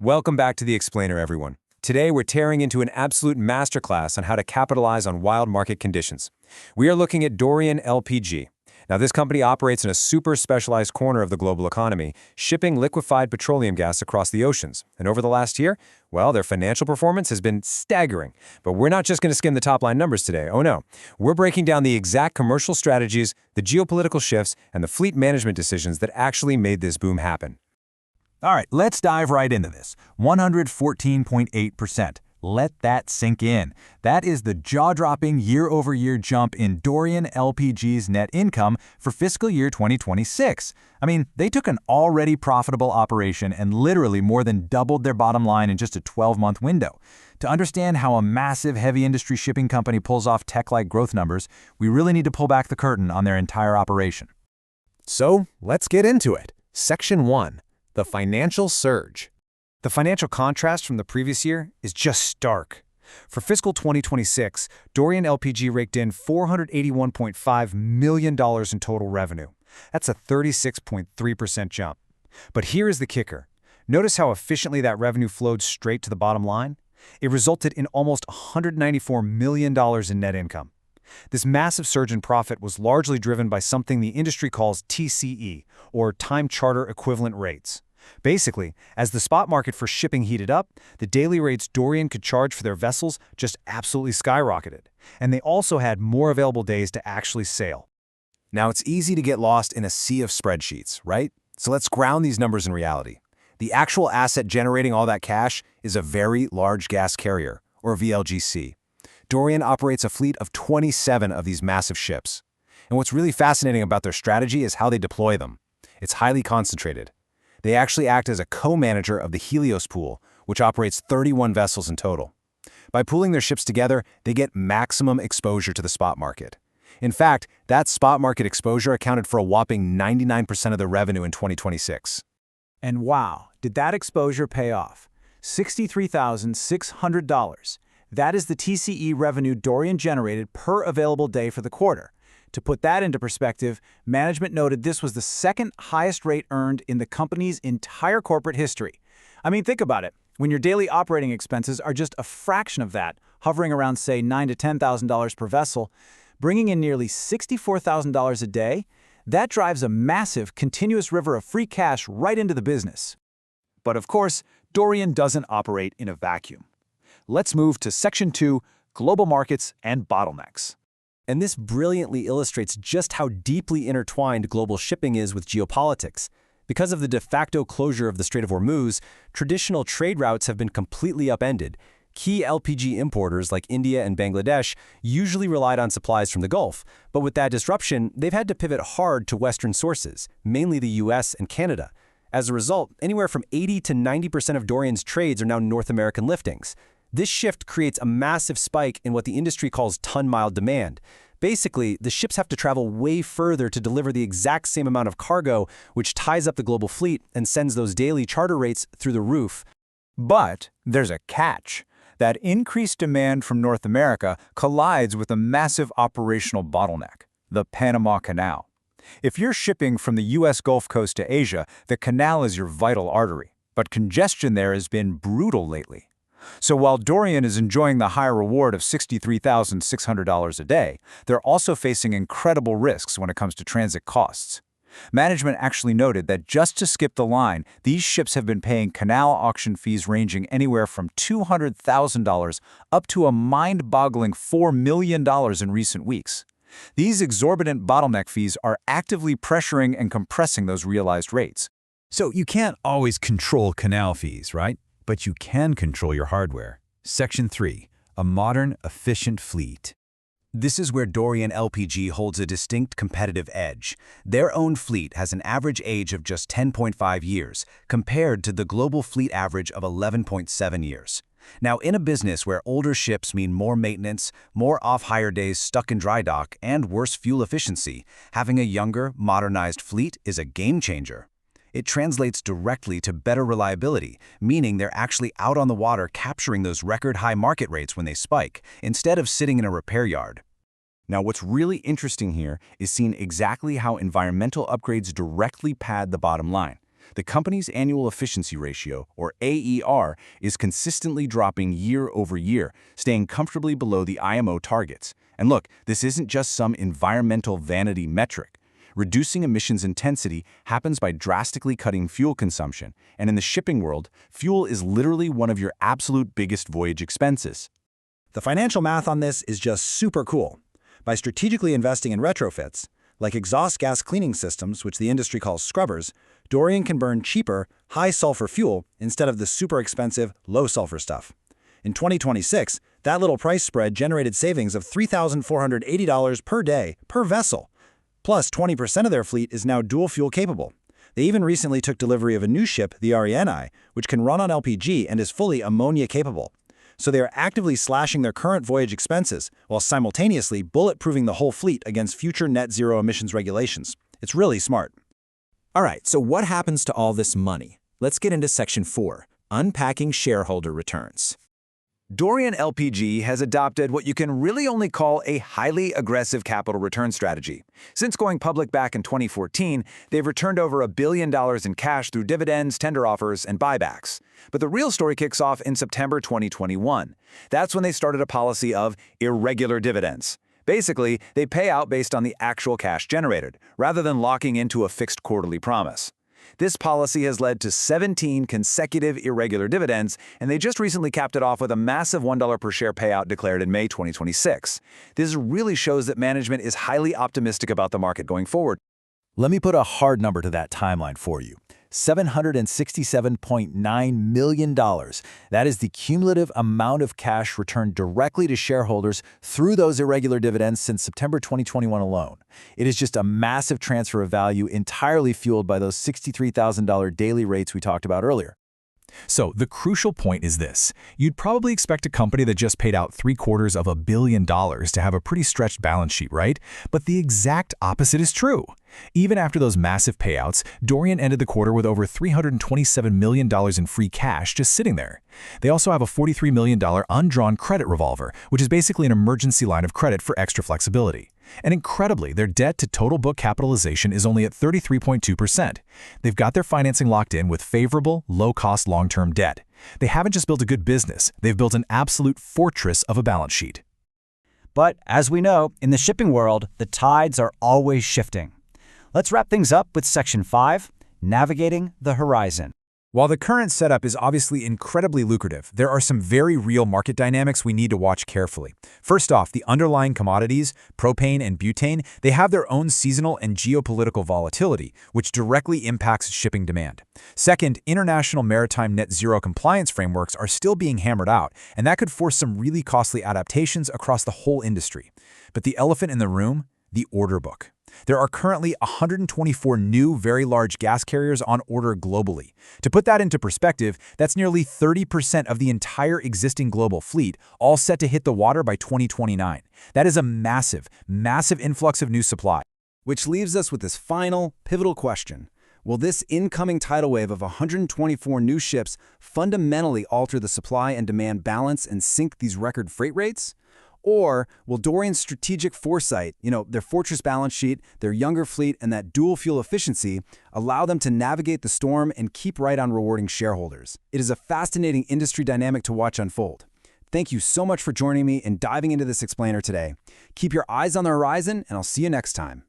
Welcome back to The Explainer, everyone. Today, we're tearing into an absolute masterclass on how to capitalize on wild market conditions. We are looking at Dorian LPG. Now, this company operates in a super specialized corner of the global economy, shipping liquefied petroleum gas across the oceans. And over the last year, well, their financial performance has been staggering. But we're not just going to skim the top-line numbers today. Oh, no. We're breaking down the exact commercial strategies, the geopolitical shifts, and the fleet management decisions that actually made this boom happen. All right, let's dive right into this. 114.8%. Let that sink in. That is the jaw-dropping year-over-year jump in Dorian LPG's net income for fiscal year 2026. I mean, they took an already profitable operation and literally more than doubled their bottom line in just a 12-month window. To understand how a massive heavy industry shipping company pulls off tech-like growth numbers, we really need to pull back the curtain on their entire operation. So, let's get into it. Section 1. The financial surge. The financial contrast from the previous year is just stark. For fiscal 2026, Dorian LPG raked in $481.5 million in total revenue. That's a 36.3% jump. But here is the kicker. Notice how efficiently that revenue flowed straight to the bottom line? It resulted in almost $194 million in net income. This massive surge in profit was largely driven by something the industry calls TCE, or time charter equivalent rates. Basically, as the spot market for shipping heated up, the daily rates Dorian could charge for their vessels just absolutely skyrocketed. And they also had more available days to actually sail. Now, it's easy to get lost in a sea of spreadsheets, right? So let's ground these numbers in reality. The actual asset generating all that cash is a very large gas carrier, or VLGC. Dorian operates a fleet of 27 of these massive ships. And what's really fascinating about their strategy is how they deploy them. It's highly concentrated. They actually act as a co-manager of the Helios pool, which operates 31 vessels in total. By pooling their ships together, they get maximum exposure to the spot market. In fact, that spot market exposure accounted for a whopping 99% of their revenue in 2026. And wow, did that exposure pay off? $63,600. That is the TCE revenue Dorian generated per available day for the quarter. To put that into perspective, management noted this was the second highest rate earned in the company's entire corporate history. I mean, think about it. When your daily operating expenses are just a fraction of that, hovering around, say, $9,000 to $10,000 per vessel, bringing in nearly $64,000 a day, that drives a massive, continuous river of free cash right into the business. But of course, Dorian doesn't operate in a vacuum. Let's move to Section 2, Global Markets and Bottlenecks. And this brilliantly illustrates just how deeply intertwined global shipping is with geopolitics. Because of the de facto closure of the Strait of Hormuz, traditional trade routes have been completely upended. Key LPG importers like India and Bangladesh usually relied on supplies from the Gulf, but with that disruption, they've had to pivot hard to Western sources, mainly the US and Canada. As a result, anywhere from 80 to 90% of Dorian's trades are now North American liftings. This shift creates a massive spike in what the industry calls ton-mile demand. Basically, the ships have to travel way further to deliver the exact same amount of cargo, which ties up the global fleet and sends those daily charter rates through the roof. But there's a catch. That increased demand from North America collides with a massive operational bottleneck, the Panama Canal. If you're shipping from the U.S. Gulf Coast to Asia, the canal is your vital artery. But congestion there has been brutal lately. So while Dorian is enjoying the high reward of $63,600 a day, they're also facing incredible risks when it comes to transit costs. Management actually noted that just to skip the line, these ships have been paying canal auction fees ranging anywhere from $200,000 up to a mind-boggling $4 million in recent weeks. These exorbitant bottleneck fees are actively pressuring and compressing those realized rates. So you can't always control canal fees, right? But you can control your hardware. Section 3. A modern, efficient fleet. This is where Dorian LPG holds a distinct competitive edge. Their own fleet has an average age of just 10.5 years, compared to the global fleet average of 11.7 years. Now, in a business where older ships mean more maintenance, more off-hire days stuck in dry dock, and worse fuel efficiency, having a younger, modernized fleet is a game changer. It translates directly to better reliability, meaning they're actually out on the water capturing those record-high market rates when they spike, instead of sitting in a repair yard. Now, what's really interesting here is seeing exactly how environmental upgrades directly pad the bottom line. The company's annual efficiency ratio, or AER, is consistently dropping year over year, staying comfortably below the IMO targets. And look, this isn't just some environmental vanity metric. Reducing emissions intensity happens by drastically cutting fuel consumption, and in the shipping world, fuel is literally one of your absolute biggest voyage expenses. The financial math on this is just super cool. By strategically investing in retrofits, like exhaust gas cleaning systems, which the industry calls scrubbers, Dorian can burn cheaper, high-sulfur fuel instead of the super expensive, low-sulfur stuff. In 2026, that little price spread generated savings of $3,480 per day per vessel. Plus, 20% of their fleet is now dual-fuel capable. They even recently took delivery of a new ship, the Areion, which can run on LPG and is fully ammonia capable. So they are actively slashing their current voyage expenses while simultaneously bulletproofing the whole fleet against future net zero emissions regulations. It's really smart. All right, so what happens to all this money? Let's get into Section 4, Unpacking Shareholder Returns. Dorian LPG has adopted what you can really only call a highly aggressive capital return strategy. Since going public back in 2014, they've returned over $1 billion in cash through dividends, tender offers, and buybacks. But the real story kicks off in September 2021. That's when they started a policy of irregular dividends. Basically, they pay out based on the actual cash generated, rather than locking into a fixed quarterly promise. This policy has led to 17 consecutive irregular dividends, and they just recently capped it off with a massive $1 per share payout declared in May 2026. This really shows that management is highly optimistic about the market going forward. Let me put a hard number to that timeline for you. $767.9 million. That is the cumulative amount of cash returned directly to shareholders through those irregular dividends since September 2021 alone. It is just a massive transfer of value entirely fueled by those $63,000 daily rates we talked about earlier. So the crucial point is this. You'd probably expect a company that just paid out $750 million to have a pretty stretched balance sheet, right? But the exact opposite is true. Even after those massive payouts, Dorian ended the quarter with over $327 million in free cash just sitting there. They also have a $43 million undrawn credit revolver, which is basically an emergency line of credit for extra flexibility. And incredibly, their debt to total book capitalization is only at 33.2%. They've got their financing locked in with favorable, low-cost long-term debt. They haven't just built a good business, they've built an absolute fortress of a balance sheet. But as we know, in the shipping world, the tides are always shifting. Let's wrap things up with Section 5, Navigating the Horizon. While the current setup is obviously incredibly lucrative, there are some very real market dynamics we need to watch carefully. First off, the underlying commodities, propane and butane, they have their own seasonal and geopolitical volatility, which directly impacts shipping demand. Second, international maritime net zero compliance frameworks are still being hammered out, and that could force some really costly adaptations across the whole industry. But the elephant in the room? The order book. There are currently 124 new very large gas carriers on order globally. To put that into perspective, that's nearly 30% of the entire existing global fleet, all set to hit the water by 2029. That is a massive, massive influx of new supply. Which leaves us with this final, pivotal question. Will this incoming tidal wave of 124 new ships fundamentally alter the supply and demand balance and sink these record freight rates? Or will Dorian's strategic foresight, their fortress balance sheet, their younger fleet, and that dual fuel efficiency allow them to navigate the storm and keep right on rewarding shareholders? It is a fascinating industry dynamic to watch unfold. Thank you so much for joining me and diving into this explainer today. Keep your eyes on the horizon, and I'll see you next time.